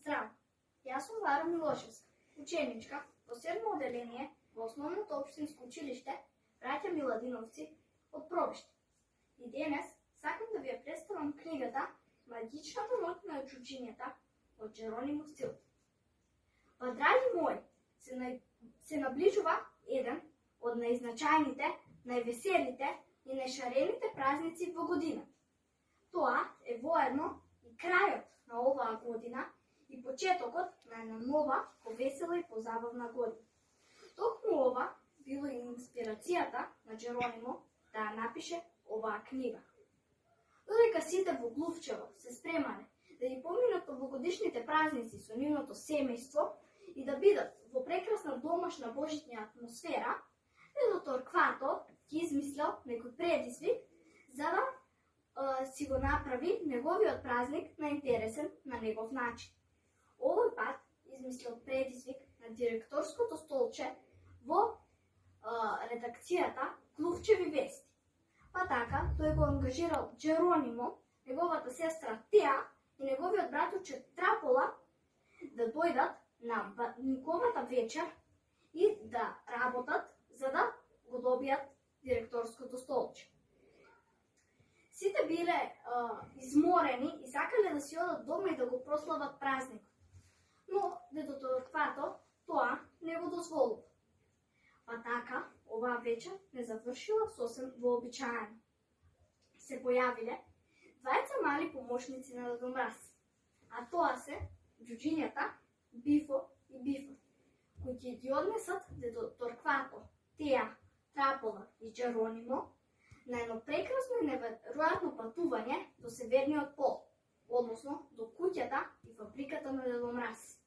Zdravo! Jaz sam Lara Miloševska, učenička, posebno odeljenje v osnovното общинско училище Братя Миладиновци от Пробище. И денес сакам да ви я представам книгата Магичната ноќ на чучињата от Джеронимо Стилт. Па, драги мои, се наближува еден од најзначајните, највеселите и најшарените празници во година. Тоа е воедно и крајот на оваа година и почетокот на една нова, повесела и позабавна година. Токму ова било и инспирацијата на Джеронимо да ја напише оваа книга. Додека сите во Глувчево се спремале да ги поминат овогодишните празници со нивното семејство и да бидат во прекрасна домашна божитња атмосфера, дедо Торквато ги измислил некој предизвик за да си го направи неговиот празник наинтересен на негов начин. Овој пат измислил предизвик на директорското столче во редакцијата Глувчеви вести. Па така, тој го ангажирал Джеронимо, неговата сестра Теа и неговиот братуче Трапола да дојдат на Никовата вечер и да работат за да го добијат директорското столче. Сите биле изморени и сакале да си одат дома и да го прослават празникот. Но дедо Торквато тоа не го дозволува. Па така, оваа вечер не завршила сосем вообичаено. Се појавиле двајца мали помошници на Дедо Мраз, а тоа се џуџињата Бифо и Бифор, кои ќе ги однесат дедо Торквато, Теа, Трапола и Джеронимо на едно прекрасно и неверојатно патување до Северниот пол, односно до куќата и фабриката на Дедо Мраз.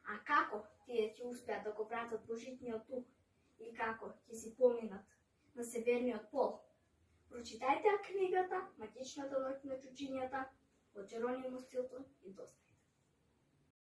А како тие ќе успеат да го вратат божитниот дух и како ќе си поминат на Северниот пол? Прочитајте книгата Магичната ноќ на чучињата од Джеронимо Стилт и досна.